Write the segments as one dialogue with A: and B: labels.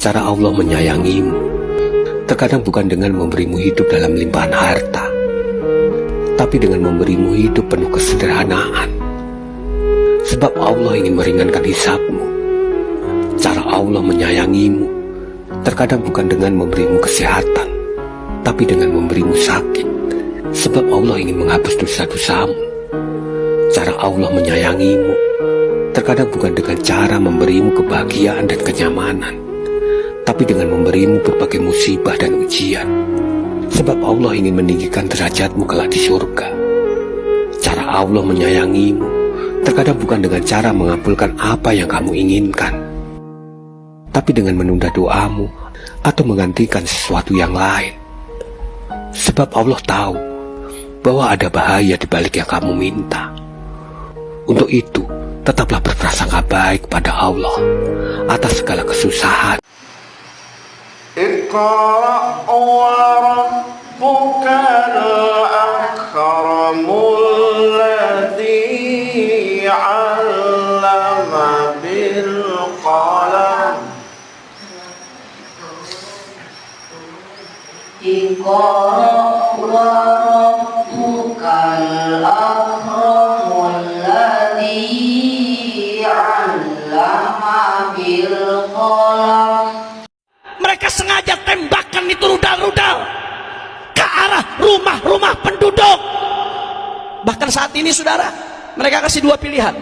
A: Cara Allah menyayangimu terkadang bukan dengan memberimu hidup dalam limpahan harta, tapi dengan memberimu hidup penuh kesederhanaan. Sebab Allah ingin meringankan hisabmu. Cara Allah menyayangimu terkadang bukan dengan memberimu kesehatan, tapi dengan memberimu sakit. Sebab Allah ingin menghapus dosa-dosamu. Cara Allah menyayangimu terkadang bukan dengan cara memberimu kebahagiaan dan kenyamanan, tapi dengan memberimu berbagai musibah dan ujian. Sebab Allah ingin meninggikan derajatmu kelak di surga. Cara Allah menyayangimu terkadang bukan dengan cara mengabulkan apa yang kamu inginkan, tapi dengan menunda doamu atau menggantikan sesuatu yang lain. Sebab Allah tahu bahwa ada bahaya di balik yang kamu minta. Untuk itu, tetaplah berprasangka baik pada Allah atas segala kesusahan.
B: Iqra' wa rabbukal akramul ladzi 'allama bil qalam.
C: Iqra' wa rabbukal akramul ladzi 'allama bil qalam.
D: Mereka sengaja tembakan itu rudal-rudal ke arah rumah-rumah penduduk. Bahkan saat ini saudara, mereka kasih dua pilihan.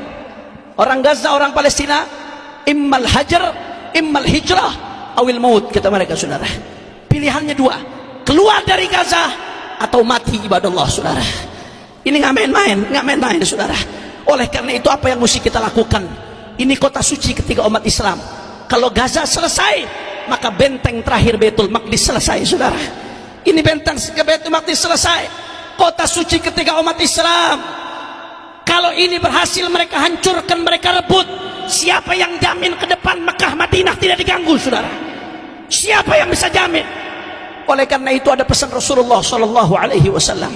D: Orang Gaza, orang Palestina, immal hajar, immal hijrah, awil maut, kata mereka saudara. Pilihannya dua, keluar dari Gaza atau mati, ibadallah saudara. Ini nggak main-main saudara. Oleh karena itu apa yang mesti kita lakukan? Ini kota suci ketiga umat Islam. Kalau Gaza selesai, maka benteng terakhir Baitul Maqdis selesai saudara. Ini benteng ke Baitul Maqdis selesai, kota suci ketiga umat Islam. Kalau ini berhasil mereka hancurkan, mereka rebut, siapa yang jamin ke depan Mekah Madinah tidak diganggu saudara? Siapa yang bisa jamin? Oleh karena itu ada pesan Rasulullah sallallahu alaihi wasallam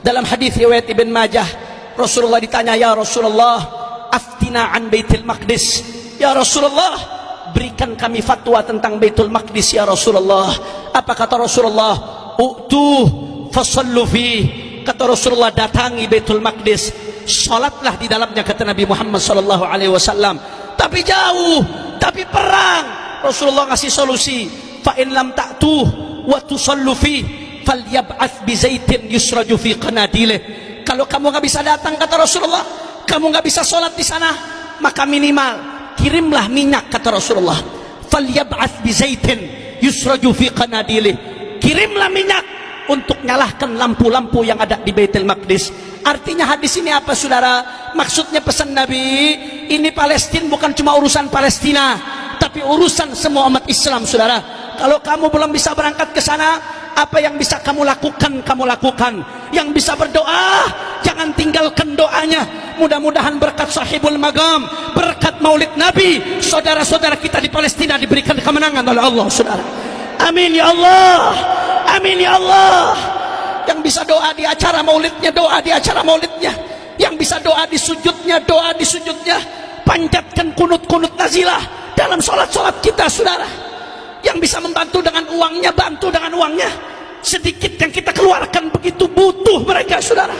D: dalam hadis riwayat Ibn Majah. Rasulullah ditanya, ya Rasulullah, aftina an Baitul Maqdis. Ya Rasulullah, berikan kami fatwa tentang Baitul Maqdis ya Rasulullah. Apa kata Rasulullah? U'tuh fasallu fi. Kata Rasulullah, datangi Baitul Maqdis, salatlah di dalamnya, kata Nabi Muhammad sallallahu alaihi wasallam. Tapi jauh, tapi perang. Rasulullah ngasih solusi, fa in lam ta'tuh wa tusallu fi falyab'ats bi zaitin yusraju fi qanadilih. Kalau kamu nggak bisa datang, kata Rasulullah, kamu nggak bisa salat di sana, maka minimal kirimlah minyak, kata Rasulullah. Falyab'ats bi zaitin yusraju fi qanadilih. Kirimlah minyak untuk nyalahkan lampu-lampu yang ada di Baitul Maqdis. Artinya hadis ini apa saudara? Maksudnya pesan Nabi, ini Palestina bukan cuma urusan Palestina, tapi urusan semua umat Islam saudara. Kalau kamu belum bisa berangkat ke sana, apa yang bisa kamu lakukan, kamu lakukan. Yang bisa berdoa, jangan tinggalkan doanya. Mudah-mudahan berkat sahibul magam, berkat maulid Nabi, saudara-saudara kita di Palestina diberikan kemenangan oleh Allah saudara. Amin ya Allah, amin ya Allah. Yang bisa doa di acara maulidnya, doa di acara maulidnya. Yang bisa doa di sujudnya, doa di sujudnya. Panjatkan kunut-kunut nazilah dalam sholat-sholat kita saudara. Yang bisa membantu dengan uangnya, bantu dengan uangnya. Sedikit yang kita keluarkan begitu butuh mereka saudara.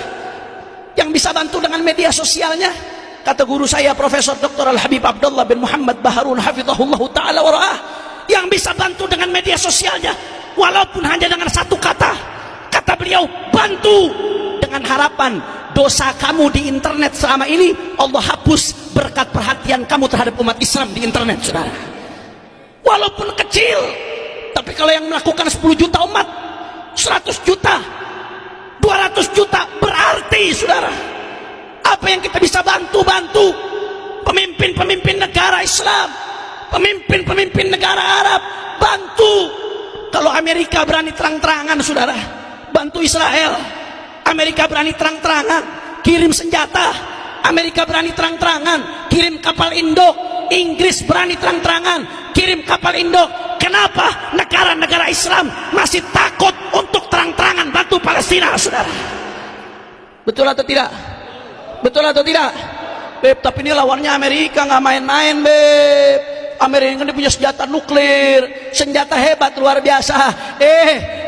D: Yang bisa bantu dengan media sosialnya, kata guru saya Profesor Dr. Al-Habib Abdullah bin Muhammad Baharun hafizahullah ta'ala wa ra'ah, yang bisa bantu dengan media sosialnya, walaupun hanya dengan satu kata, kata beliau, bantu, dengan harapan dosa kamu di internet selama ini Allah hapus berkat perhatian kamu terhadap umat Islam di internet saudara. Walaupun kecil, tapi kalau yang melakukan 10 juta umat, 100 juta, 200 juta, berarti saudara. Apa yang kita bisa bantu pemimpin-pemimpin negara Islam, pemimpin-pemimpin negara Arab, bantu. Kalau Amerika berani terang-terangan saudara, bantu Israel. Amerika berani terang-terangan kirim senjata, Amerika berani terang-terangan kirim kapal induk, Inggris berani terang-terangan kirim kapal induk. Kenapa negara-negara Islam masih takut untuk terang-terangan bantu Palestina saudara? Betul atau tidak? Betul atau tidak? Beb, tapi ini lawannya Amerika, nggak main-main beb. Amerika ini punya senjata nuklir, senjata hebat luar biasa.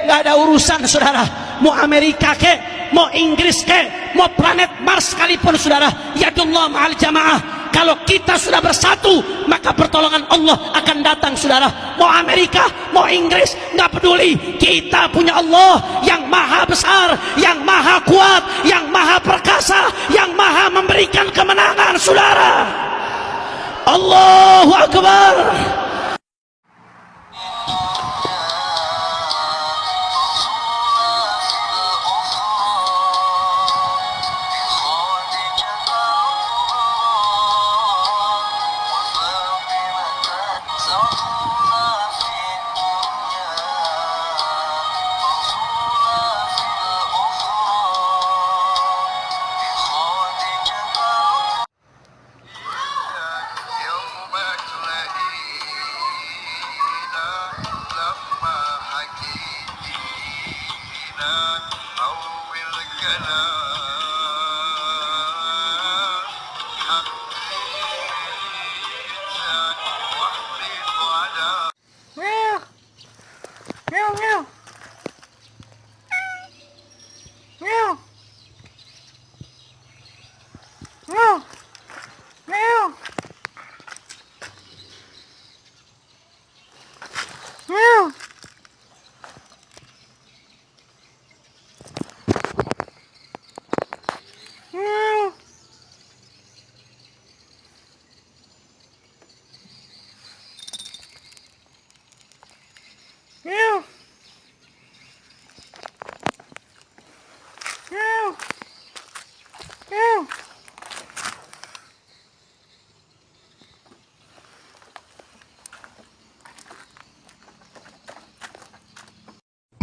D: Nggak ada urusan saudara. Mau Amerika ke, mau Inggris ke, mau planet Mars sekalipun saudara, yadullah ma'al jamaah. Kalau kita sudah bersatu, maka pertolongan Allah akan datang saudara. Mau Amerika, mau Inggris, nggak peduli. Kita punya Allah yang maha besar, yang maha kuat, yang maha perkasa, yang maha memberikan kemenangan saudara. Allahu Akbar.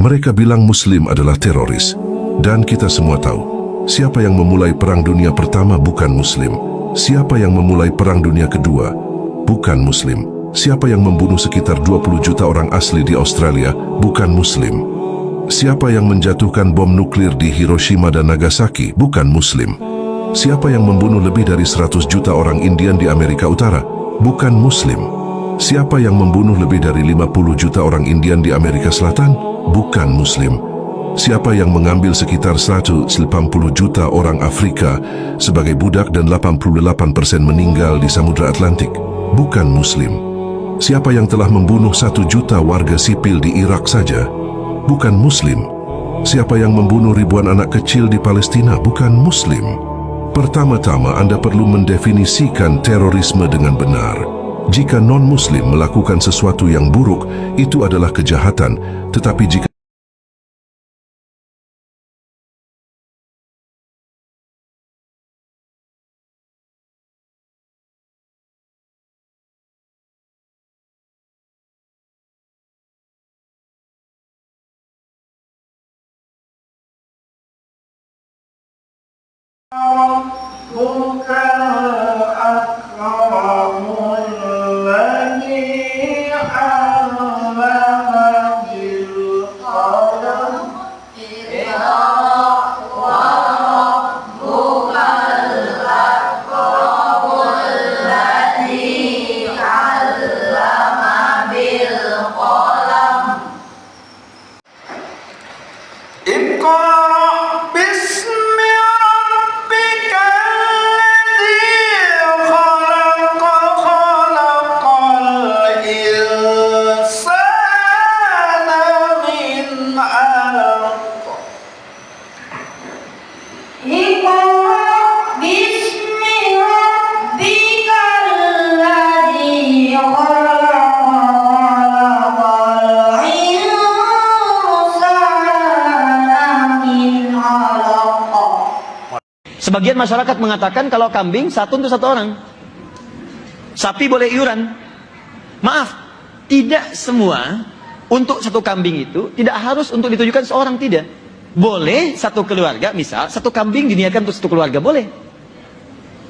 E: Mereka bilang Muslim adalah teroris. Dan kita semua tahu, siapa yang memulai Perang Dunia Pertama bukan Muslim. Siapa yang memulai Perang Dunia Kedua bukan Muslim. Siapa yang membunuh sekitar 20 juta orang asli di Australia bukan Muslim. Siapa yang menjatuhkan bom nuklir di Hiroshima dan Nagasaki bukan Muslim. Siapa yang membunuh lebih dari 100 juta orang Indian di Amerika Utara bukan Muslim. Siapa yang membunuh lebih dari 50 juta orang Indian di Amerika Selatan bukan Muslim. Siapa yang mengambil sekitar 180 juta orang Afrika sebagai budak dan 88% meninggal di Samudra Atlantik bukan Muslim. Siapa yang telah membunuh 1 juta warga sipil di Irak saja bukan Muslim. Siapa yang membunuh ribuan anak kecil di Palestina bukan Muslim. Pertama-tama Anda perlu mendefinisikan terorisme dengan benar. Jika non-Muslim melakukan sesuatu yang buruk, itu adalah kejahatan. Tetapi jika
D: sebagian masyarakat mengatakan kalau kambing satu untuk satu orang, sapi boleh iuran. Maaf, tidak semua untuk satu kambing itu tidak harus untuk ditujukan seorang, tidak. Boleh satu keluarga, misal satu kambing diniatkan untuk satu keluarga, boleh.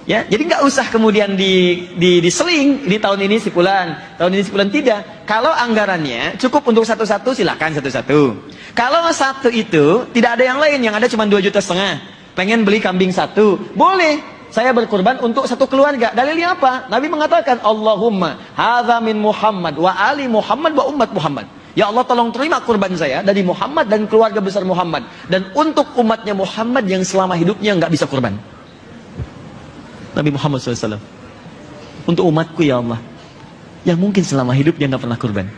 D: Ya, jadi nggak usah kemudian diseling, ini tahun ini sebulan, tahun ini sebulan, tidak. Kalau anggarannya cukup untuk satu-satu, silakan satu-satu. Kalau satu itu tidak ada yang lain, yang ada cuma 2,5 juta, pengen beli kambing satu, boleh Saya berkurban untuk satu keluarga. Dalilnya apa? Nabi mengatakan, Allahumma hadza min Muhammad wa ali Muhammad wa umat Muhammad. Ya Allah, tolong terima kurban saya dari Muhammad dan keluarga besar Muhammad. Dan untuk umatnya Muhammad yang selama hidupnya nggak bisa kurban. Nabi Muhammad SAW. Untuk umatku ya Allah, yang mungkin selama hidupnya nggak pernah kurban.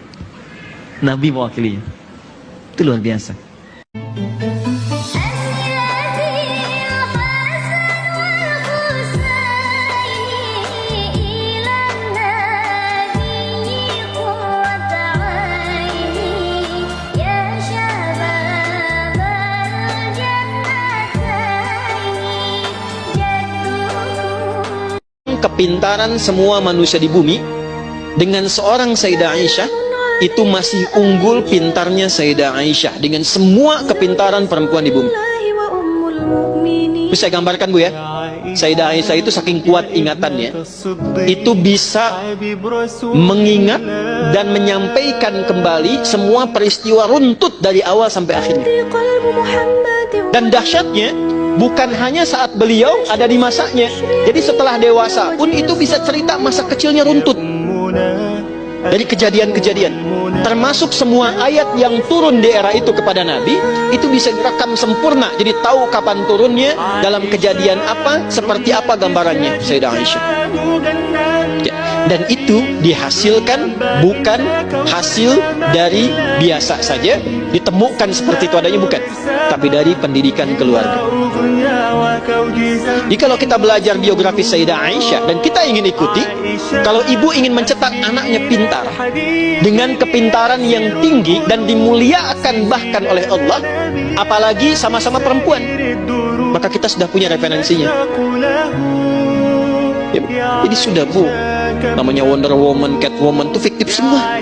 D: Nabi mewakilinya. Itu luar biasa. Kepintaran semua manusia di bumi dengan seorang Sayyidah Aisyah itu masih unggul pintarnya Sayyidah Aisyah dengan semua kepintaran perempuan di bumi. Bisa saya gambarkan Bu ya, Sayyidah Aisyah itu saking kuat ingatannya, itu bisa mengingat dan menyampaikan kembali semua peristiwa runtut dari awal sampai akhirnya. Dan dahsyatnya, bukan hanya saat beliau ada di masanya, jadi setelah dewasa pun itu bisa cerita masa kecilnya runtut dari kejadian-kejadian, termasuk semua ayat yang turun di era itu kepada Nabi, itu bisa direkam sempurna, jadi tahu kapan turunnya, dalam kejadian apa, seperti apa gambarannya Sayyidah Aisyah. Ya. Dan itu dihasilkan bukan hasil dari biasa saja, ditemukan seperti itu adanya, bukan, tapi dari pendidikan keluarga. Jadi kalau kita belajar biografi Sayyidah Aisyah dan kita ingin ikuti, kalau ibu ingin mencetak anaknya pintar dengan kepintaran yang tinggi dan dimuliakan bahkan oleh Allah, apalagi sama-sama perempuan, maka kita sudah punya referensinya. Ya, jadi sudah Bu, namanya Wonder Woman, Catwoman itu fiktif semua.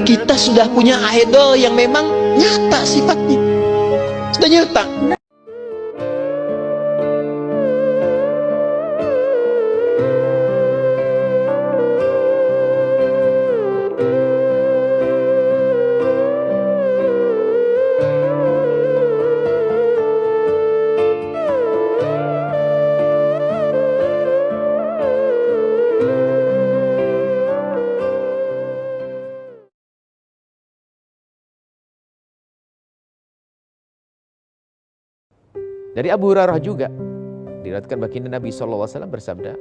D: Kita sudah punya idol yang memang nyata sifatnya, sudah nyata.
F: Dari Abu Hurairah juga diriwayatkan baginda Nabi SAW bersabda,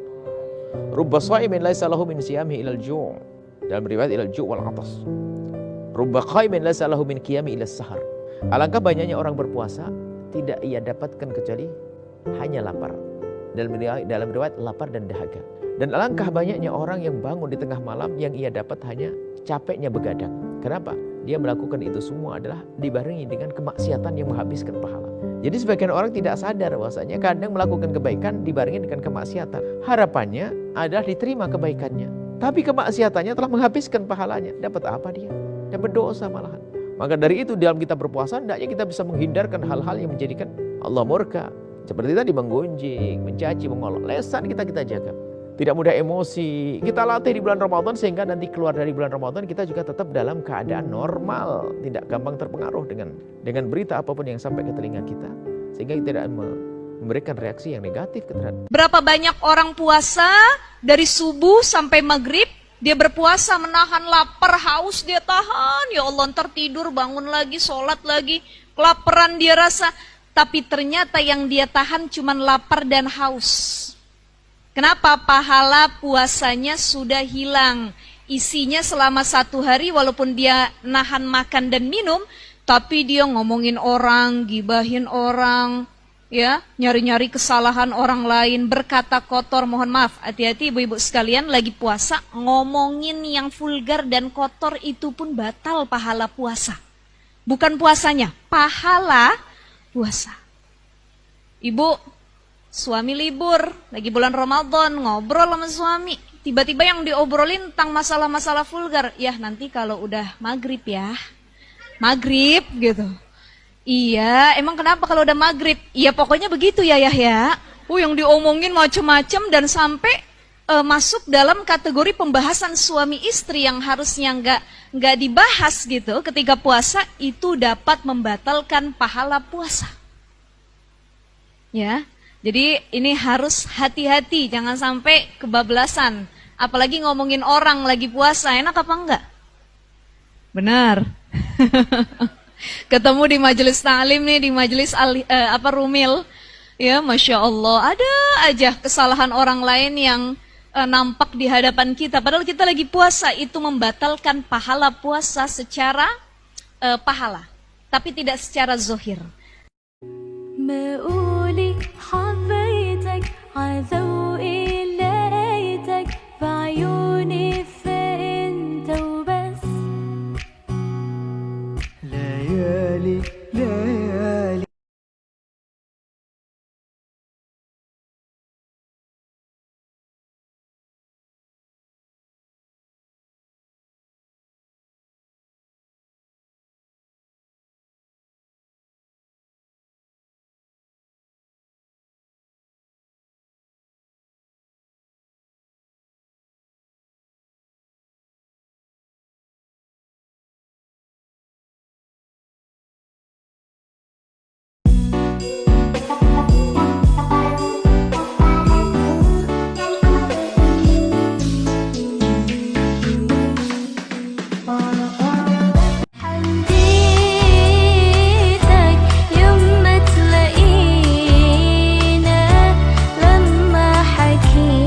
F: "Rubba sha'imin laisa lahu min siyamihi ilal ju'." Dalam riwayat ilal ju' wal 'atas. "Rubba qaimin laisa lahu min qiyami ila sahar." Alangkah banyaknya orang berpuasa tidak ia dapatkan kecuali hanya lapar. Dalam riwayat lapar dan dahaga. Dan alangkah banyaknya orang yang bangun di tengah malam yang ia dapat hanya capeknya begadang. Kenapa? Dia melakukan itu semua adalah dibarengi dengan kemaksiatan yang menghabiskan pahala. Jadi sebagian orang tidak sadar bahwasanya kadang melakukan kebaikan dibarengi dengan kemaksiatan. Harapannya adalah diterima kebaikannya, tapi kemaksiatannya telah menghabiskan pahalanya. Dapat apa dia? Dapat dosa malahan. Maka dari itu dalam kita berpuasa hendaknya kita bisa menghindarkan hal-hal yang menjadikan Allah murka. Seperti tadi menggunjing, mencaci, mengolok. Lesan kita jaga. Tidak mudah emosi. Kita latih di bulan Ramadan sehingga nanti keluar dari bulan Ramadan kita juga tetap dalam keadaan normal, tidak gampang terpengaruh dengan berita apapun yang sampai ke telinga kita, sehingga kita tidak memberikan reaksi yang negatif terhadap.
G: Berapa banyak orang puasa dari subuh sampai maghrib, dia berpuasa menahan lapar, haus dia tahan, ya Allah ntar tidur, bangun lagi, sholat lagi, kelaparan dia rasa, tapi ternyata yang dia tahan cuman lapar dan haus. Kenapa? Pahala puasanya sudah hilang. Isinya selama 1 hari walaupun dia nahan makan dan minum, tapi dia ngomongin orang, gibahin orang, ya, nyari-nyari kesalahan orang lain, berkata kotor. Mohon maaf, hati-hati ibu-ibu sekalian, lagi puasa ngomongin yang vulgar dan kotor itu pun batal pahala puasa. Bukan puasanya, pahala puasa. Ibu, suami libur, lagi bulan Ramadan, ngobrol sama suami. Tiba-tiba yang diobrolin tentang masalah-masalah vulgar. Ya nanti kalau udah maghrib ya. Maghrib gitu. Iya, emang kenapa kalau udah maghrib? Iya pokoknya begitu ya Yahya. Yang diomongin macem-macem dan sampai masuk dalam kategori pembahasan suami istri yang harusnya nggak dibahas gitu. Ketika puasa itu dapat membatalkan pahala puasa. Ya. Jadi ini harus hati-hati, jangan sampai kebablasan. Apalagi ngomongin orang lagi puasa, enak apa enggak? Benar. Ketemu di majelis ta'lim nih, di majelis Rumil. Ya, Masya Allah, ada aja kesalahan orang lain yang nampak di hadapan kita. Padahal kita lagi puasa, itu membatalkan pahala puasa secara pahala. Tapi tidak secara zohir.
H: مقولي حبيتك عذوقي لقيتك بعيوني فانت وبس
B: ليالي ليالي
H: حديتك يوم ما تلاقينا لما حكينا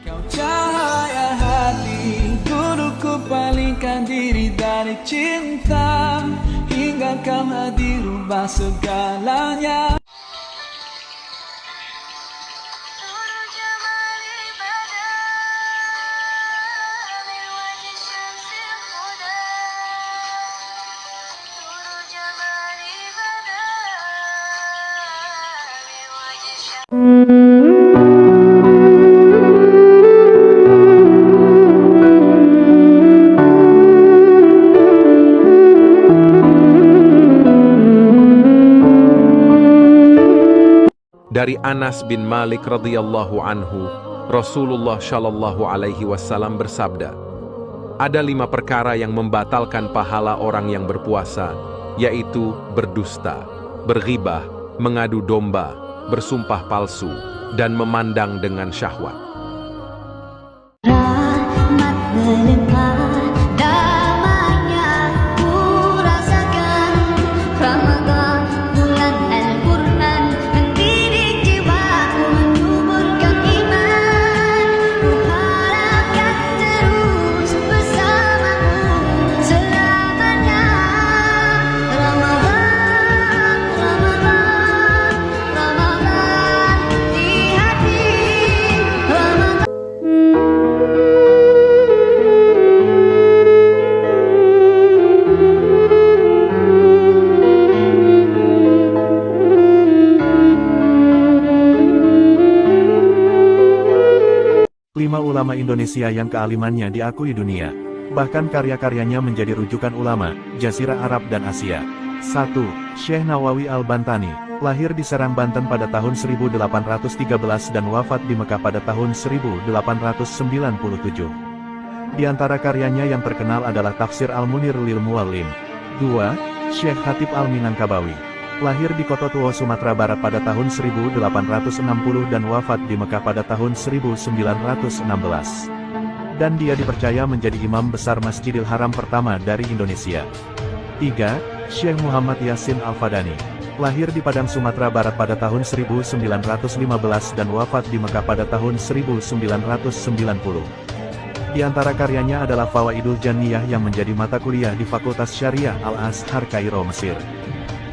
B: Kau cahaya hati, dulu ku palingkan diri dari cinta, hingga kau hadir rubah segalanya.
I: Dari Anas bin Malik radhiyallahu anhu, Rasulullah shallallahu alaihi wasallam bersabda, ada 5 perkara yang membatalkan pahala orang yang berpuasa, yaitu berdusta, berghibah, mengadu domba, bersumpah palsu, dan memandang dengan syahwat.
H: Rahmat melimpah, damainya ku rasakan. Ramadan, bulan Al-Quran, mendidik jiwaku, menyuburkan iman. Ku harapkan terus bersamamu selamanya. Ramadan, Ramadan, Ramadan di hati. Ramadan.
J: Lima ulama Indonesia yang kealimannya diakui dunia. Bahkan karya-karyanya menjadi rujukan ulama, Jazirah Arab dan Asia. 1. Syekh Nawawi Al-Bantani, lahir di Serang, Banten pada tahun 1813 dan wafat di Mekah pada tahun 1897. Di antara karyanya yang terkenal adalah Tafsir Al-Munir lil Muallim. 2. Syekh Hatib Al-Minangkabawi, lahir di Kota Tua, Sumatera Barat pada tahun 1860 dan wafat di Mekah pada tahun 1916. Dan dia dipercaya menjadi imam besar Masjidil Haram pertama dari Indonesia. 3. Syekh Muhammad Yasin Al-Fadani, lahir di Padang, Sumatera Barat pada tahun 1915 dan wafat di Mekah pada tahun 1990. Di antara karyanya adalah Fawaidul Janniyah yang menjadi mata kuliah di Fakultas Syariah Al-Azhar Kairo, Mesir.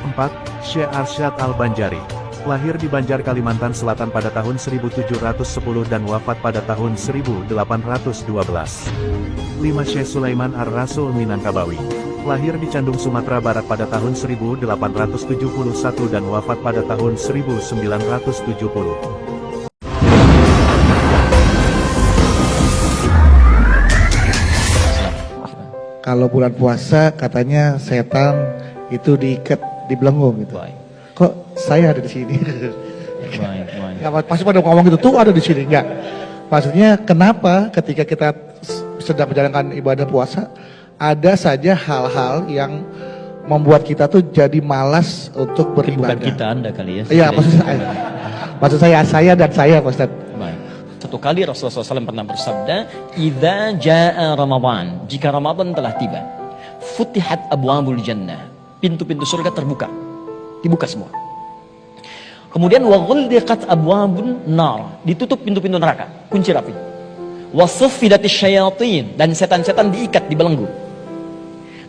J: 4. Syekh Arsyad Al-Banjari, lahir di Banjar, Kalimantan Selatan pada tahun 1710 dan wafat pada tahun 1812. 5. Syekh Sulaiman Ar-Rasul Minangkabawi, lahir di Candung, Sumatera Barat pada tahun 1871 dan wafat pada tahun 1970.
K: Kalau bulan puasa katanya setan itu diikat di belenggu gitu.
L: Baik.
K: Kok saya ada di sini?
L: Baik, baik.
K: Nggak, pasti pada ngomong gitu, tuh ada di sini. Enggak. Maksudnya kenapa ketika kita sedang menjalankan ibadah puasa, ada saja hal-hal yang membuat kita tuh jadi malas untuk beribadah.
L: Bukan kita, Anda kali ya.
K: Iya, maksud saya dan saya, Pak Ustaz.
L: Baik. Satu kali Rasulullah SAW pernah bersabda, "Idza jaa Ramadan," jika Ramadan telah tiba, futihat abwabul jannah, pintu-pintu surga terbuka, dibuka semua. Kemudian wa ghulliqat abwabun nar, ditutup pintu-pintu neraka, kunci rapi. Wa suffidatis syayatin, dan setan-setan diikat, dibelenggu.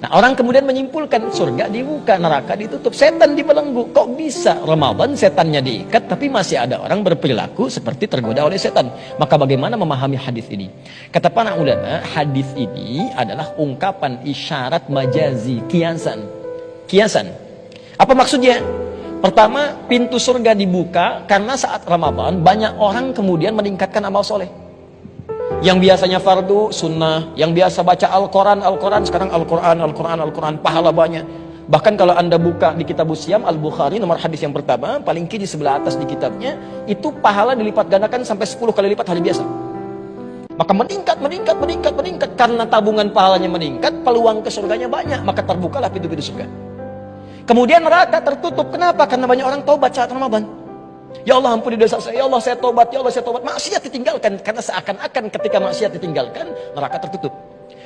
L: Nah, orang kemudian menyimpulkan surga dibuka, neraka ditutup, setan dibelenggu. Kok bisa Ramadan setannya diikat tapi masih ada orang berperilaku seperti tergoda oleh setan? Maka bagaimana memahami hadis ini? Kata para ulama, hadis ini adalah ungkapan isyarat majazi, kiasan. Kiasan. Apa maksudnya? Pertama, pintu surga dibuka karena saat Ramadan banyak orang kemudian meningkatkan amal soleh. Yang biasanya fardu, sunnah, yang biasa baca Al-Quran, sekarang Al-Quran, pahala banyak. Bahkan kalau Anda buka di kitab Usyam, Al-Bukhari, nomor hadis yang pertama, paling kiri sebelah atas di kitabnya, itu pahala dilipat gandakan sampai 10 kali lipat hari biasa. Maka meningkat, karena tabungan pahalanya meningkat, peluang ke surganya banyak, maka terbukalah pintu-pintu surga. Kemudian neraka tertutup, kenapa? Karena banyak orang taubat saat Ramadan. Ya Allah ampuni dosa saya, ya Allah saya tobat, ya Allah saya tobat. Maksiat ditinggalkan, karena seakan-akan ketika maksiat ditinggalkan, neraka tertutup.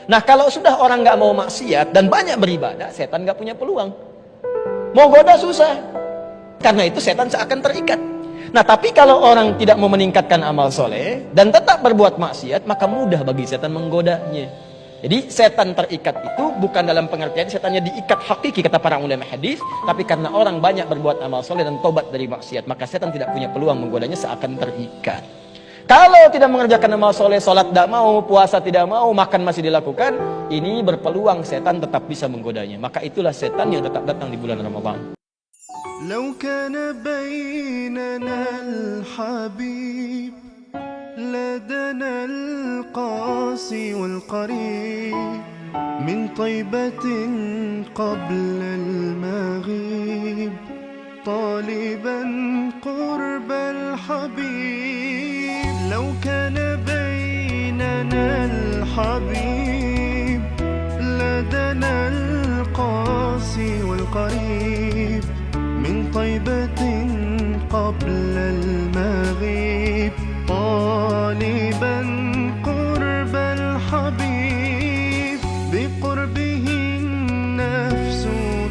L: Nah, kalau sudah orang nggak mau maksiat dan banyak beribadah, setan nggak punya peluang. Mau goda susah. Karena itu setan seakan terikat. Nah, tapi kalau orang tidak mau meningkatkan amal soleh dan tetap berbuat maksiat, maka mudah bagi setan menggodanya. Jadi setan terikat itu bukan dalam pengertian setannya diikat hakiki kata para ulama hadis, tapi karena orang banyak berbuat amal soleh dan tobat dari maksiat, maka setan tidak punya peluang menggodanya seakan terikat. Kalau tidak mengerjakan amal soleh, sholat tidak mau, puasa tidak mau, makan masih dilakukan, ini berpeluang setan tetap bisa menggodanya. Maka itulah setan yang tetap datang di bulan Ramadan.
B: لو كان بيننا الحبيب لدنا القاسي والقريب من طيبة قبل المغيب طالبا قرب الحبيب لو كان بيننا الحبيب لدنا القاسي والقريب من طيبة قبل المغيب طالبا قرب الحبيب بقربه النفس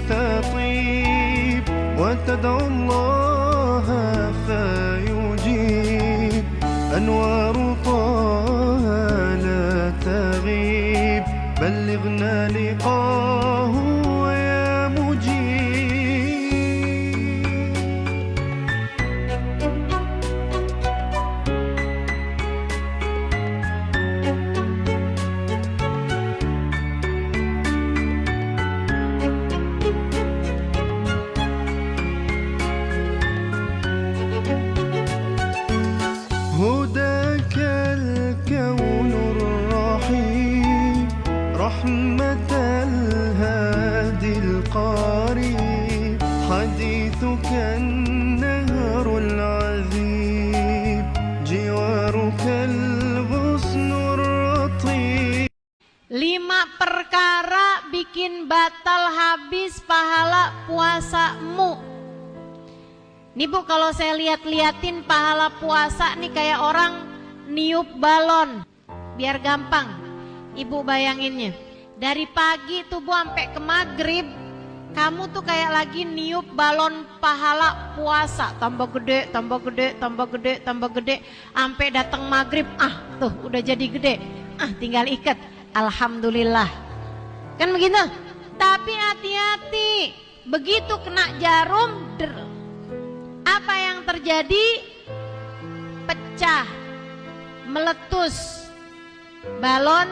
B: تطيب وتدعو الله فيجيب أنوار طه لا تغيب بلغنا لقاه يا مجيب. هداك الكون الرحيم رحمة الهادي القريب حديثك النهر العذيب جوارك الغصن الرطيب.
M: 5 perkara bikin batal habis pahala puasamu. Nih Bu, kalau saya lihat-liatin pahala puasa nih kayak orang niup balon. Biar gampang Ibu bayanginnya. Dari pagi tuh Bu sampai ke maghrib, kamu tuh kayak lagi niup balon pahala puasa. Tambah gede, tambah gede, tambah gede, tambah gede. Sampai datang maghrib, tuh udah jadi gede. Tinggal ikat. Alhamdulillah. Kan begitu? Tapi hati-hati. Begitu kena jarum, apa yang terjadi? Pecah, meletus, balon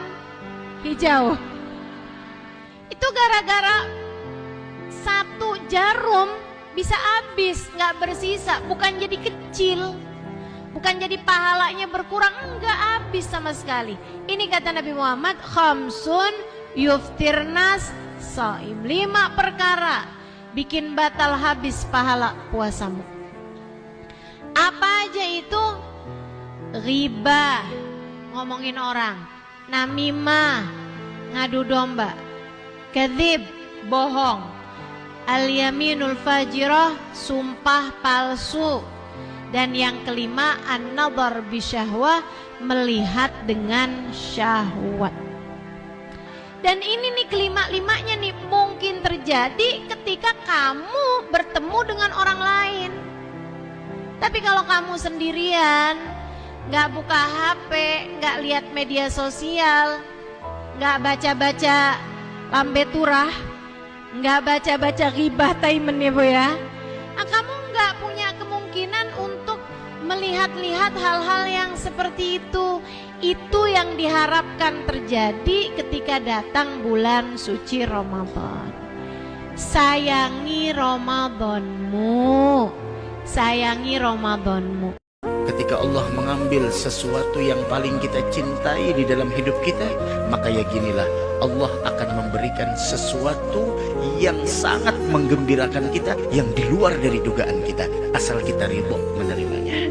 M: hijau. Itu gara-gara 1 jarum bisa habis, nggak bersisa. Bukan jadi kecil, bukan jadi pahalanya berkurang, enggak, habis sama sekali. Ini kata Nabi Muhammad, khamsun yuftirnas shaim, 5 perkara bikin batal habis pahala puasamu. Apa aja itu? Riba, ngomongin orang, namimah, ngadu domba, kadzib, bohong, al-yaminul fajirah, sumpah palsu, dan yang kelima an-nadhar bisyahwah, melihat dengan syahwat. Dan ini nih kelima-limanya nih mungkin terjadi ketika kamu bertemu dengan orang lain. Tapi kalau kamu sendirian, nggak buka HP, nggak lihat media sosial, nggak baca-baca lambe turah, nggak baca-baca ghibah taimen ya Bu ya, kamu nggak punya kemungkinan untuk melihat-lihat hal-hal yang seperti itu. Itu yang diharapkan terjadi ketika datang bulan suci Ramadan. Sayangi Ramadanmu, sayangi Ramadanmu.
N: Ketika Allah mengambil sesuatu yang paling kita cintai di dalam hidup kita, maka yakinilah Allah akan memberikan sesuatu yang sangat menggembirakan kita, yang di luar dari dugaan kita, asal kita ridho menerimanya.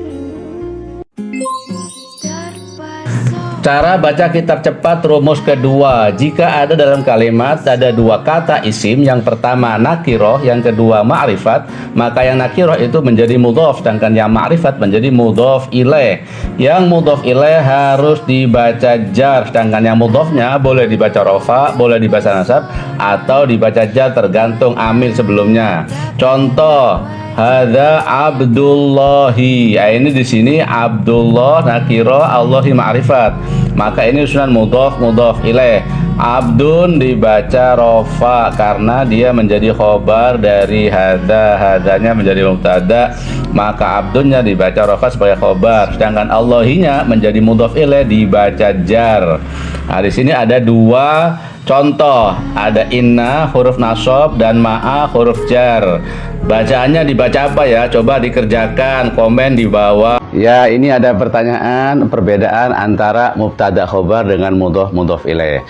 O: Cara baca kitab cepat rumus kedua. Jika ada dalam kalimat ada dua kata isim, yang pertama nakiroh, yang kedua ma'rifat, maka yang nakiroh itu menjadi mudhof, sedangkan yang ma'rifat menjadi mudhof ilaih. Yang mudhof ilaih harus dibaca jar, sedangkan yang mudhofnya boleh dibaca rofa, boleh dibaca nasab, atau dibaca jar tergantung amil sebelumnya. Contoh, hadza Abdullahi. Ini di sini Abdullah nakiro, Allahi ma'rifat. Maka ini sunan mudhof ilaih. Abdun dibaca rofa karena dia menjadi khobar dari hadza, hadzanya menjadi mubtada, maka abdunnya dibaca rofa sebagai khobar, sedangkan Allahinya menjadi mudhof ilaih dibaca jar. Nah, di sini ada dua contoh, ada inna huruf nasab dan ma'a huruf jar. Bacaannya dibaca apa ya? Coba dikerjakan, komen di bawah. Ya, ini ada pertanyaan perbedaan antara mubtada khobar dengan mudhof ilaih.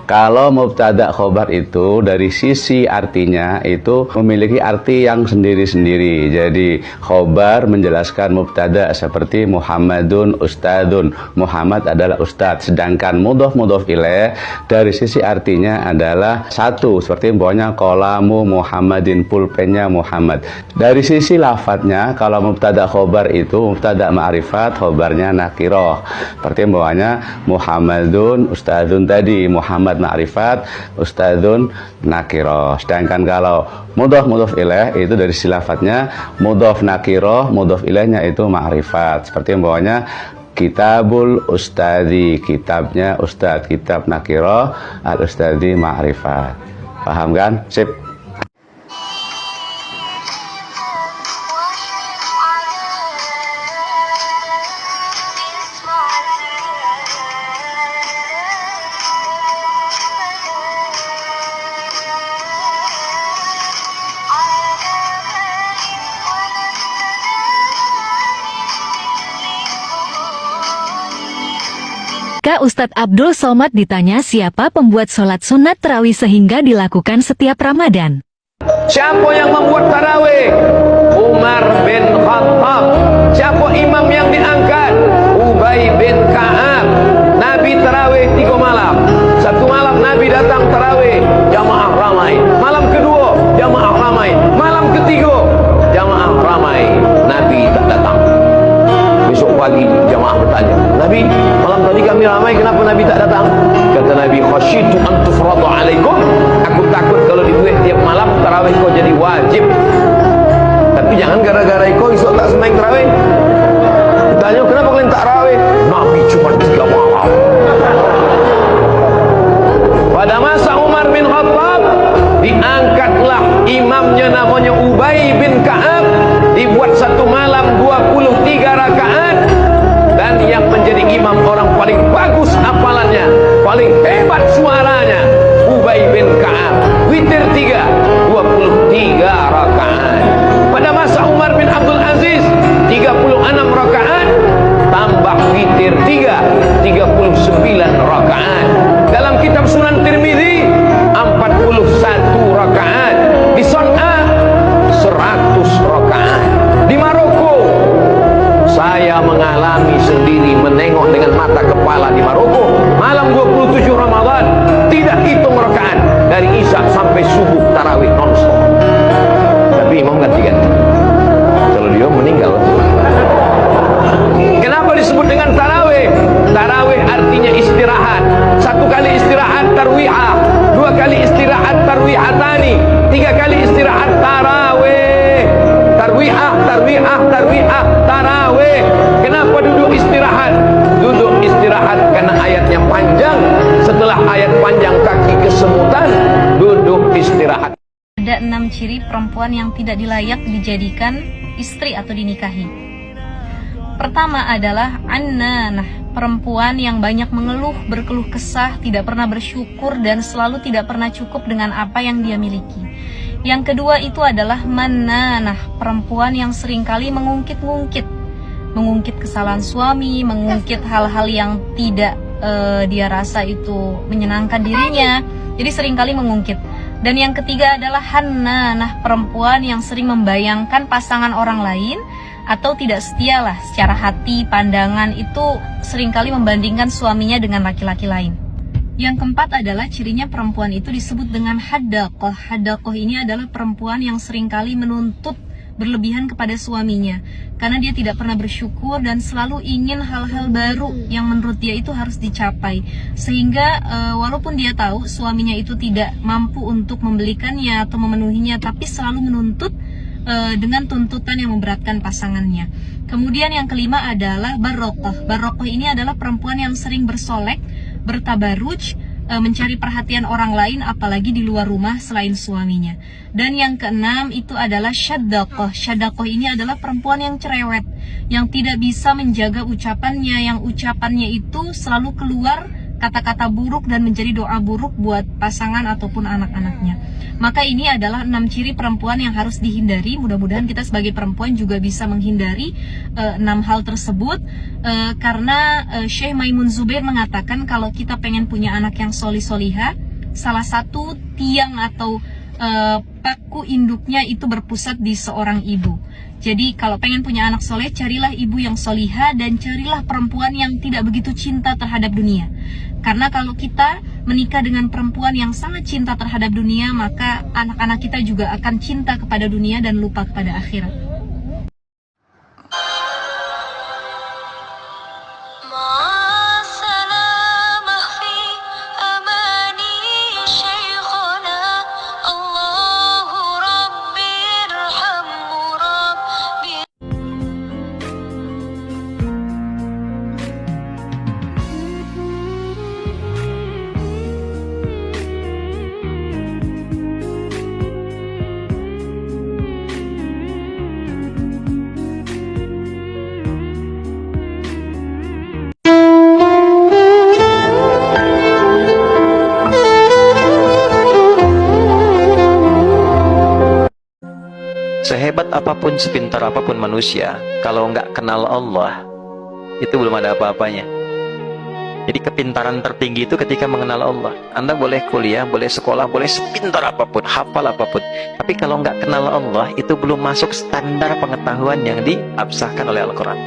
O: Kalau mubtada khobar itu dari sisi artinya itu memiliki arti yang sendiri-sendiri. Jadi khobar menjelaskan mubtada seperti Muhammadun ustadun, Muhammad adalah ustadz. Sedangkan mudhof ilaih dari sisi artinya adalah satu, seperti umpamanya qalamu Muhammadin, pulpennya Muhammad. Dari sisi lafadznya, kalau mubtada khobar itu mubtada ma'rifat, khobarnya nakiroh. Seperti umpamanya Muhammadun ustadun tadi, Muhammad ma'rifat, ustadzun nakiroh. Sedangkan kalau mudhof ilaih itu dari sisi lafadznya mudhof nakiroh, mudhof ilaihnya itu ma'rifat. Seperti umpamanya kitabul ustadzi, kitabnya ustadz, kitab nakiroh, al ustadzi ma'rifat. Paham kan? Sip.
P: Ustadz Abdul Somad ditanya siapa pembuat sholat sunat tarawih sehingga dilakukan setiap Ramadan.
F: Siapa yang membuat tarawih? Umar bin Khattab. Siapa imam yang diangkat? Ubay bin Ka'ab. Nabi tarawih 3 malam. Satu malam Nabi datang tarawih, jamaah ramai. Malam kedua, jamaah ramai. Malam ketiga, jamaah ramai. Nabi tak datang. Besok pagi jamaah bertanya, Nabi, malam tadi kami ramai, kenapa Nabi tak datang? Kata Nabi, khasyitu an tufradu alaikum. Aku takut kalau dibuat tiap malam tarawih kau jadi wajib. Tapi jangan gara-gara kau esok tak sembahyang tarawih. Tanya, kenapa kalian tak tarawih? Nabi cuma 3 malam. Pada masa Umar bin Khattab, diangkatlah imamnya namanya Ubay bin Ka'ab, dibuat satu malam 23 rakaat, dan yang menjadi imam orang paling bagus hafalannya, paling hebat suaranya, Ubay bin Ka'ab. Witir 3, 23 rakaat. Pada masa Umar bin Abdul Aziz, 36 rakaat, tambah witir 3, 39 rakaat. Dalam kitab Sunan Tirmidzi 41 rakaat. Di Sun'ah mengalami sendiri, menengok dengan mata kepala di Maroko. Malam 27 Ramadan, tidak hitung rakaat dari Isya sampai subuh tarawih non-stop. Tapi imam ganti-ganti. Kalau dia meninggal. Kenapa disebut dengan tarawih? Tarawih artinya istirahat. 1 kali istirahat tarwihah, 2 kali istirahat tarwihatani, 3 kali istirahat tarawih. Tarwihah, tarwihah, tarwihah, tarawih. Kenapa duduk istirahat? Duduk istirahat karena ayatnya panjang. Setelah ayat panjang kaki kesemutan, duduk istirahat.
G: Ada 6 ciri perempuan yang tidak dilayak dijadikan istri atau dinikahi. Pertama adalah annanah, perempuan yang banyak mengeluh, berkeluh kesah, tidak pernah bersyukur dan selalu tidak pernah cukup dengan apa yang dia miliki. Yang kedua itu adalah mannanah, perempuan yang seringkali mengungkit-ungkit kesalahan suami, mengungkit hal-hal yang tidak dia rasa itu menyenangkan dirinya, jadi seringkali mengungkit. Dan yang ketiga adalah hannanah, perempuan yang sering membayangkan pasangan orang lain atau tidak setia lah secara hati, pandangan, itu seringkali membandingkan suaminya dengan laki-laki lain. Yang keempat adalah cirinya perempuan itu disebut dengan haddaqah. Haddaqah ini adalah perempuan yang seringkali menuntut berlebihan kepada suaminya karena dia tidak pernah bersyukur dan selalu ingin hal-hal baru yang menurut dia itu harus dicapai, sehingga walaupun dia tahu suaminya itu tidak mampu untuk membelikannya atau memenuhinya, tapi selalu menuntut dengan tuntutan yang memberatkan pasangannya. Kemudian yang kelima adalah barokah. Barokah ini adalah perempuan yang sering bersolek, bertabaruj, mencari perhatian orang lain apalagi di luar rumah selain suaminya. Dan yang keenam itu adalah syaddaqah. Syaddaqah ini adalah perempuan yang cerewet, yang tidak bisa menjaga ucapannya, yang ucapannya itu selalu keluar kata-kata buruk dan menjadi doa buruk buat pasangan ataupun anak-anaknya. Maka ini adalah 6 ciri perempuan yang harus dihindari. Mudah-mudahan kita sebagai perempuan juga bisa menghindari 6 hal tersebut, karena Syekh Maimun Zubair mengatakan kalau kita pengen punya anak yang solih-solihah, salah satu tiang atau paku induknya itu berpusat di seorang ibu. Jadi kalau pengen punya anak soleh, carilah ibu yang solihah dan carilah perempuan yang tidak begitu cinta terhadap dunia. Karena kalau kita menikah dengan perempuan yang sangat cinta terhadap dunia, maka anak-anak kita juga akan cinta kepada dunia dan lupa kepada akhirat.
F: Sehebat apapun, sepintar apapun manusia, kalau nggak kenal Allah, itu belum ada apa-apanya. Jadi kepintaran tertinggi itu ketika mengenal Allah. Anda boleh kuliah, boleh sekolah, boleh sepintar apapun, hafal apapun, tapi kalau nggak kenal Allah, itu belum masuk standar pengetahuan yang diabsahkan oleh Al-Quran.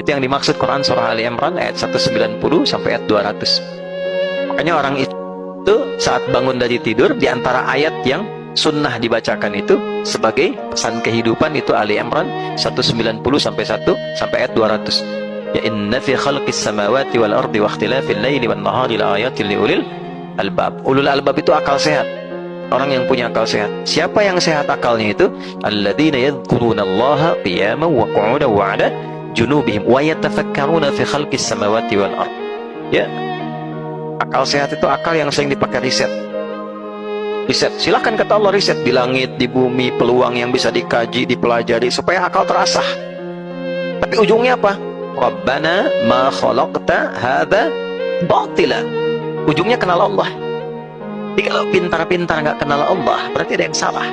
F: Itu yang dimaksud Quran surah Ali Imran ayat 190 sampai ayat 200. Makanya orang itu saat bangun dari tidur, di antara ayat yang sunnah dibacakan itu sebagai pesan kehidupan itu Ali Imran 190 sampai ayat 200. Ya inna fi khalqis samawati wal ardi wa ikhtilafil laili wan nahari laayatil liulil albab. Ulul albab itu akal sehat, orang yang punya akal sehat. Siapa yang sehat akalnya itu? Alladzina yadhkurunallaha qiyaman wa qu'udan wa 'ala junubihim wa yatafakkaruna fi khalqis samawati wal ardi. Ya, akal sehat itu akal yang sering dipakai riset. Silahkan kata Allah, riset di langit, di bumi, peluang yang bisa dikaji, dipelajari supaya akal terasah. Tapi ujungnya apa? Rabbana ma khalaqta hadza batila. Ujungnya kenal Allah. Jadi kalau pintar-pintar nggak kenal Allah, berarti ada yang salah.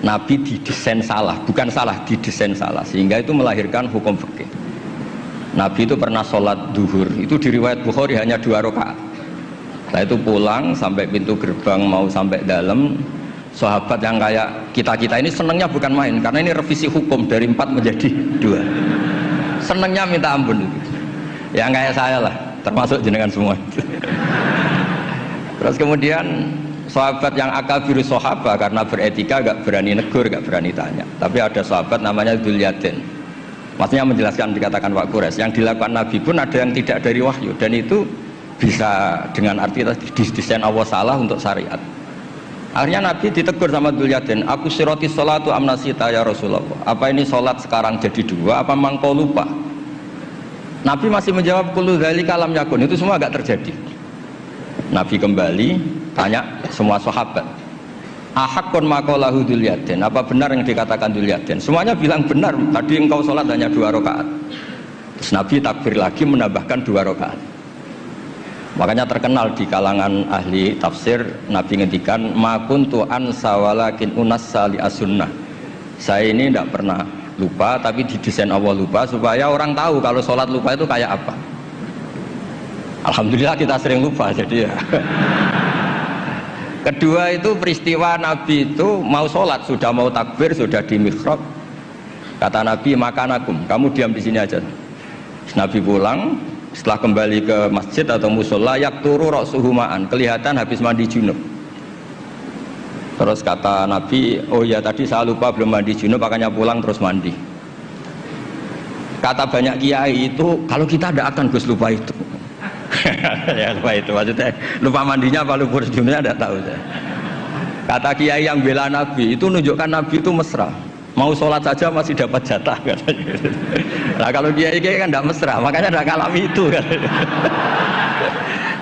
Q: Nabi didesain salah, bukan salah, didesain salah, sehingga itu melahirkan hukum fikih. Nabi itu pernah sholat duhur, itu di riwayat Bukhari hanya 2 rakaat. Setelah itu pulang sampai pintu gerbang mau sampai dalam, sahabat yang kayak kita ini senangnya bukan main, karena ini revisi hukum dari 4 menjadi 2. Senangnya minta ampun itu. Yang kayak saya lah, termasuk jenengan semua. Terus kemudian sahabat yang akabirus sahabat karena beretika gak berani negur, gak berani tanya. Tapi ada sahabat namanya Dzulyaden. Maksudnya menjelaskan dikatakan Pak Quraisy, yang dilakukan Nabi pun ada yang tidak dari wahyu, dan itu bisa dengan arti desain Allah salah untuk syariat. Akhirnya Nabi ditegur sama Dzulyaden, aku siroti sholatu amnasita ya Rasulullah. Apa ini sholat sekarang jadi 2, apa memang kau lupa? Nabi masih menjawab kullu dzalika lam yakun, itu semua agak terjadi. Nabi kembali tanya semua sahabat, ahakun maqalahu Dzulyaden, apa benar yang dikatakan Dzulyaden? Semuanya bilang benar, tadi engkau sholat hanya 2 rakaat. Terus Nabi takbir lagi menambahkan 2 rakaat. Makanya terkenal di kalangan ahli tafsir, Nabi ngendikan ma kuntu ansa walakin unassa li as-sunnah. Saya ini tidak pernah lupa, tapi didesain Allah lupa supaya orang tahu kalau sholat lupa itu kayak apa. Alhamdulillah kita sering lupa, jadi ya. Kedua itu peristiwa Nabi itu mau sholat, sudah mau takbir, sudah di mihrab. Kata Nabi, makanakum, kamu diam di sini aja. Terus Nabi pulang, setelah kembali ke masjid atau musola, yakturu ra'suhu ma'an, kelihatan habis mandi junub. Terus kata Nabi, oh ya tadi saya lupa belum mandi junub, makanya pulang terus mandi. Kata banyak kiai itu, kalau kita tidak akan Gus lupa itu. Ya lupa itu, maksudnya lupa mandinya apa lupa junubnya tidak tahu saya. Kata kiai yang bela Nabi, itu menunjukkan Nabi itu mesra. Mau sholat saja masih dapat jatah katanya. Nah kalau kiai kan tidak mesra, makanya tidak ngalami itu kan.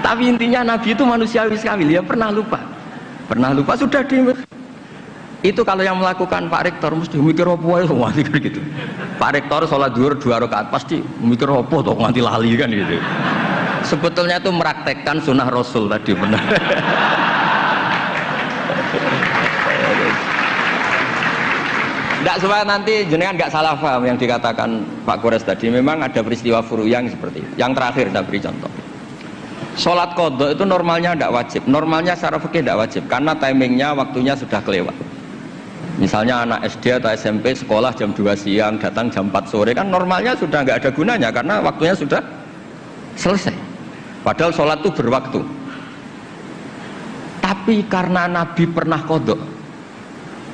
Q: Tapi intinya Nabi itu manusiawi sekali, dia pernah lupa sudah di itu. Kalau yang melakukan Pak Rektor mesti mikir apa ya, semua mikir gitu. Pak Rektor sholat duhur 2 rakaat pasti mikir apa tuh nganti lali kan gitu. Sebetulnya itu meraktekkan sunnah Rasul tadi, benar. Tidak, supaya nanti jenengan nggak salah paham yang dikatakan Pak Quraisy tadi. Memang ada peristiwa furu yang seperti itu. Yang terakhir saya beri contoh. Sholat qadha itu normalnya tidak wajib. Normalnya secara fikih tidak wajib karena timingnya, waktunya sudah kelewat. Misalnya anak SD atau SMP sekolah jam 2 siang, datang jam 4 sore, kan normalnya sudah nggak ada gunanya karena waktunya sudah selesai. Padahal sholat itu berwaktu. Tapi karena Nabi pernah qadha,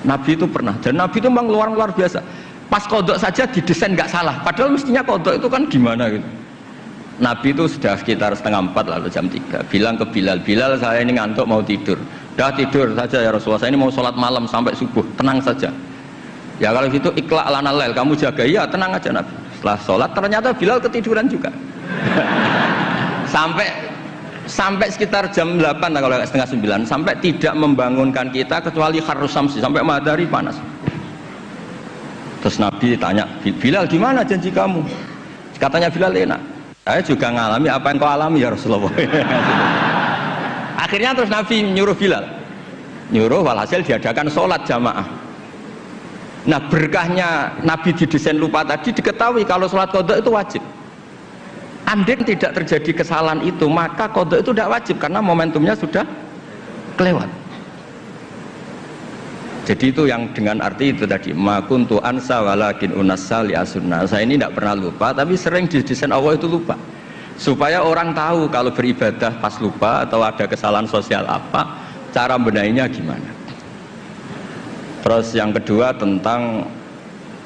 Q: Nabi itu pernah, dan Nabi itu memang luar biasa. Pas qadha saja didesain nggak salah, padahal mestinya qadha itu kan gimana gitu. Nabi itu sudah sekitar 3:30 lalu jam 3 bilang ke Bilal, Bilal saya ini ngantuk mau tidur. Dah tidur saja ya Rasulullah, saya ini mau sholat malam sampai subuh, tenang saja. Ya kalau gitu ikhla' lana lail, kamu jaga. Ya tenang aja Nabi. Setelah sholat ternyata Bilal ketiduran juga. sampai sekitar jam 8 kalau 8:30, sampai tidak membangunkan kita kecuali harus samsi, sampai matahari panas. Terus Nabi tanya, Bilal gimana janji kamu? Katanya Bilal, enak, saya juga ngalami apa yang kau alami ya Rasulullah. Akhirnya terus Nabi nyuruh Bilal, walhasil diadakan sholat jamaah. Nah berkahnya Nabi didesain lupa tadi diketahui kalau sholat qadha itu wajib. Andai tidak terjadi kesalahan itu, maka qadha itu tidak wajib karena momentumnya sudah kelewat. Jadi itu yang dengan arti itu tadi, ma kuntu ansa walakin unassa li as-sunnah. Saya ini tidak pernah lupa, tapi sering didesain Allah itu lupa. Supaya orang tahu kalau beribadah pas lupa atau ada kesalahan sosial apa, cara benahinya gimana. Terus yang kedua tentang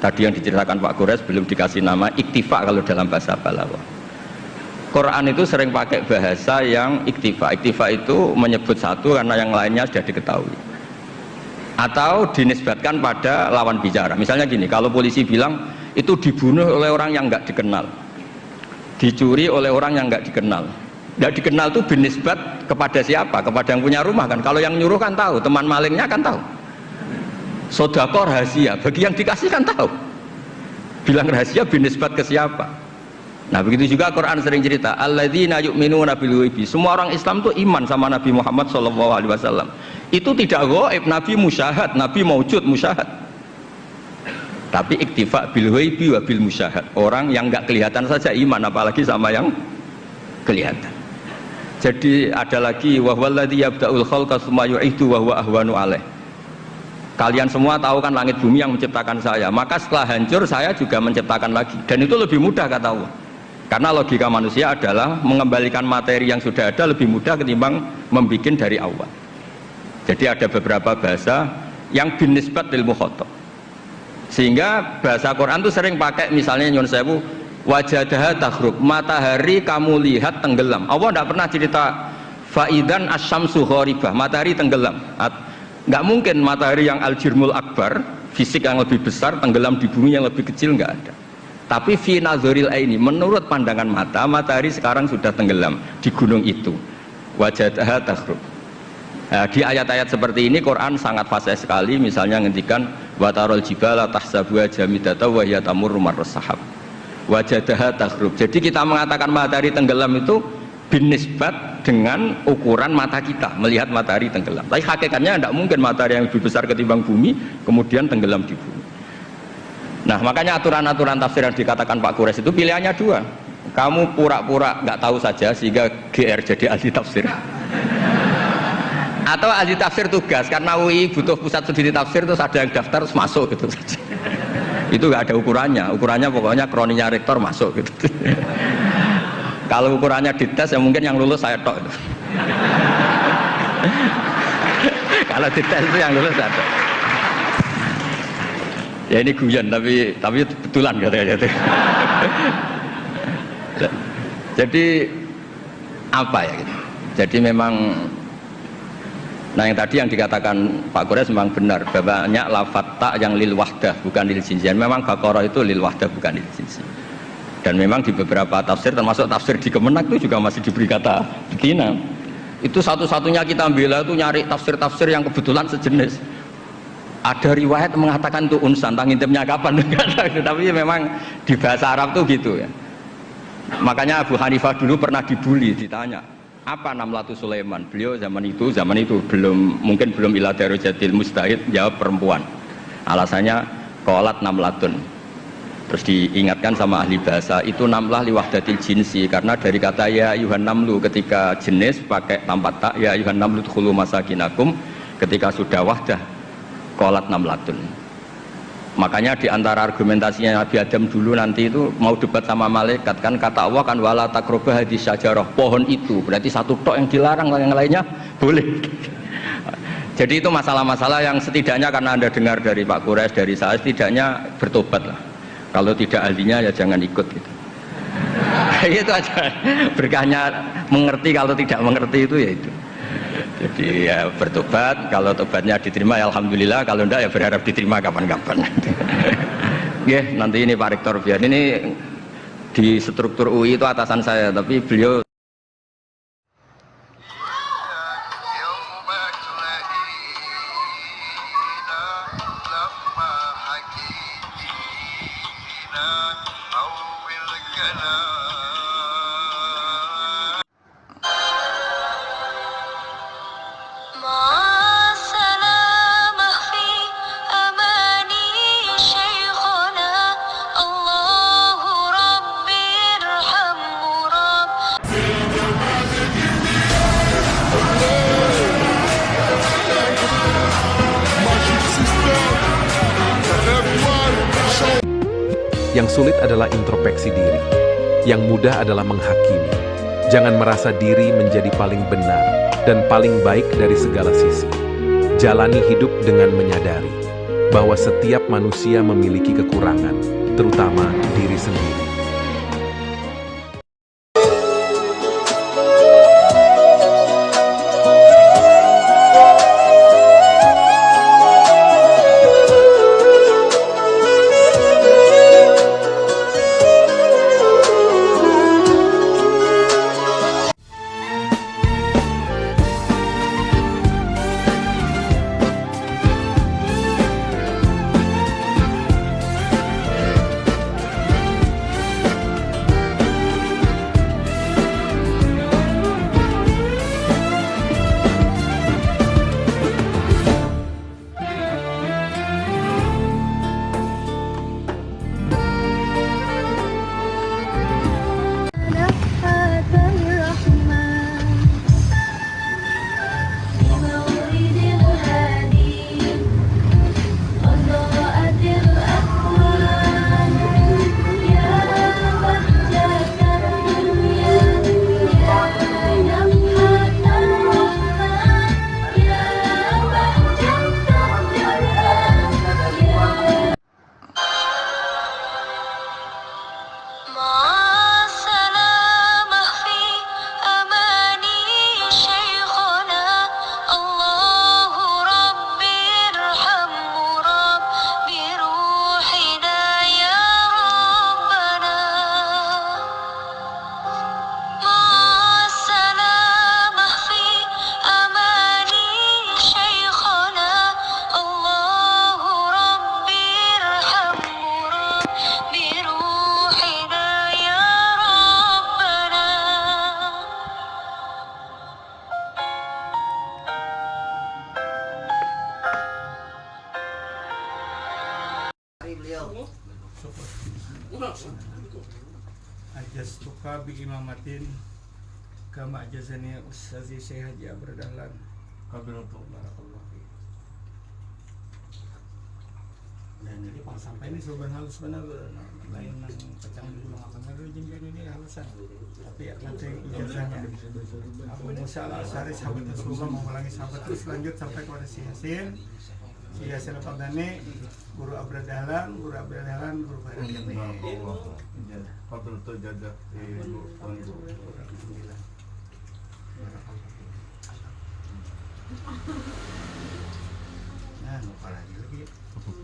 Q: tadi yang diceritakan Pak Quraisy, belum dikasih nama, iktifa kalau dalam bahasa Balaghah. Quran itu sering pakai bahasa yang iktifa. Iktifa itu menyebut satu karena yang lainnya sudah diketahui, atau dinisbatkan pada lawan bicara. Misalnya gini, kalau polisi bilang itu dibunuh oleh orang yang nggak dikenal, dicuri oleh orang yang nggak dikenal. Nggak dikenal itu binisbat kepada siapa? Kepada yang punya rumah kan. Kalau yang nyuruh kan tahu, teman malingnya kan tahu. Sodako rahasia, bagi yang dikasih kan tahu. Bilang rahasia binisbat ke siapa? Nah begitu juga Quran sering cerita, alladzina yu'minuna bil ghaibi. Semua orang Islam itu iman sama Nabi Muhammad SAW. Itu tidak gaib, Nabi musyahad, Nabi maujud musyahad. Tapi iktifa bil ghaibi wa bil musyahad. Orang yang nggak kelihatan saja iman, apalagi sama yang kelihatan. Jadi ada lagi wa huwallazi yabda'ul khalqa tsumma yu'idu wa huwa ahwanu alaih. Kalian semua tahu kan langit bumi yang menciptakan saya, maka setelah hancur saya juga menciptakan lagi, dan itu lebih mudah kata Allah. Karena logika manusia adalah mengembalikan materi yang sudah ada lebih mudah ketimbang membuat dari awal. Jadi ada beberapa bahasa yang binisbat lil mukhatab. Sehingga bahasa Quran itu sering pakai misalnya nyun sewu wajadaha takhrub, matahari kamu lihat tenggelam. Allah tidak pernah cerita faidan asyamsu gharibah, matahari tenggelam. Nggak mungkin matahari yang al-jirmul akbar, fisik yang lebih besar, tenggelam di bumi yang lebih kecil, nggak ada. Tapi fi nazaril aini, menurut pandangan mata, matahari sekarang sudah tenggelam di gunung itu. Wajadaha takhrub. Nah, di ayat-ayat seperti ini Quran sangat fasih sekali. Misalnya ngendikan watarol jibala tahsabuha jamidata wa hiya tamurru marras sahab. Wajadaha takhrub. Jadi kita mengatakan matahari tenggelam itu binisbat dengan ukuran mata kita melihat matahari tenggelam. Tapi hakikatnya tidak mungkin matahari yang lebih besar ketimbang bumi kemudian tenggelam di bumi. Nah, makanya aturan-aturan tafsir yang dikatakan Pak Quraisy itu pilihannya dua. Kamu pura-pura nggak tahu saja sehingga GR jadi ahli tafsir. Atau ahli tafsir tugas, karena UI butuh pusat studi tafsir, terus ada yang daftar terus masuk gitu saja. Itu nggak ada ukurannya pokoknya kroninya rektor masuk gitu. Kalau ukurannya dites ya mungkin yang lulus saya tok itu. Kalau dites itu yang lulus saya tok. Ya ini guyon tapi betulan katanya gitu. Jadi apa ya gitu. Jadi memang nah yang tadi yang dikatakan Pak Quraisy memang benar, banyak lafaz ta yang lil wahdah bukan lil jinsian. Memang Baqarah itu lil wahdah bukan lil jinsian. Dan memang di beberapa tafsir termasuk tafsir di Kemenak itu juga masih diberi kata betina. Itu satu-satunya kita bela itu nyari tafsir-tafsir yang kebetulan sejenis. Ada riwayat mengatakan itu unsan, ngintipnya kapan? Tapi memang di bahasa Arab tuh gitu ya. Makanya Abu Hanifah dulu pernah dibully, ditanya apa Namlatu Sulaiman. Beliau zaman itu mungkin belum ila darajatil mustahid, jawab perempuan. Alasannya qalat namlatun. Terus diingatkan sama ahli bahasa, itu namlah li wahdatil jinsi, karena dari kata ya ayuhan namlu, ketika jenis pakai tanpa tak, ya ayuhan namlu dkhulu masakinakum, ketika sudah wahdah qalat namlatun. Makanya di antara argumentasinya Nabi Adam dulu nanti itu mau debat sama malaikat, kan kata Allah kan wala taqrabah hadis syajarah, pohon itu berarti satu tok yang dilarang, yang lainnya boleh. Jadi itu masalah-masalah yang setidaknya karena Anda dengar dari Pak Quraisy, dari saya, setidaknya bertobat lah. Kalau tidak ahlinya ya jangan ikut gitu. Itu aja berkahnya mengerti, kalau tidak mengerti itu ya itu. Jadi ya bertobat, kalau tobatnya diterima ya alhamdulillah, kalau enggak ya berharap diterima kapan-kapan. Nggih, nanti ini Pak Rektor biar ini di struktur UI itu atasan saya, tapi beliau
I: Yang sulit adalah introspeksi diri. Yang mudah adalah menghakimi. Jangan merasa diri menjadi paling benar dan paling baik dari segala sisi. Jalani hidup dengan menyadari bahwa setiap manusia memiliki kekurangan, terutama diri sendiri.
C: kali beliau.
R: Ajas tuka bi imamatin kama ajazani Ustazi Syekh Haji Abdul Dahlan. Qabiltu barakallahu fiik. Dan jadi pang sampai ini soban halus benar lain nang pecang dulu akan ada jenjang ini halusan. Tapi ya nanti ijazahnya Abu Musa Al-Asy'ari sahabat Rasulullah mengulangi sahabat terus lanjut sampai kepada si Yasin. Si Yasin Al-Fadani, guru Abdul Dahlan, guru Fahri Jamil.
S: Qabiltu jadah ibu.
R: Alhamdulillah. Nah, nukar lagi.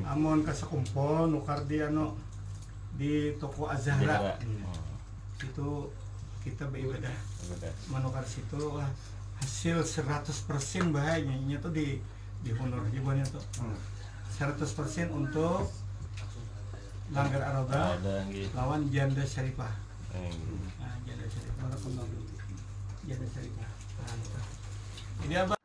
R: Amon kasakumpol, nukar di di toko Azhara. Itu kita beribadah. Menukar situ wah, hasil 100% bahayanya tuh di honor jibannya tuh. 100% untuk Langgar Aroba lawan Janda Syarifah. Nah, Janda Syarifah. Janda Syarifah. Ini apa?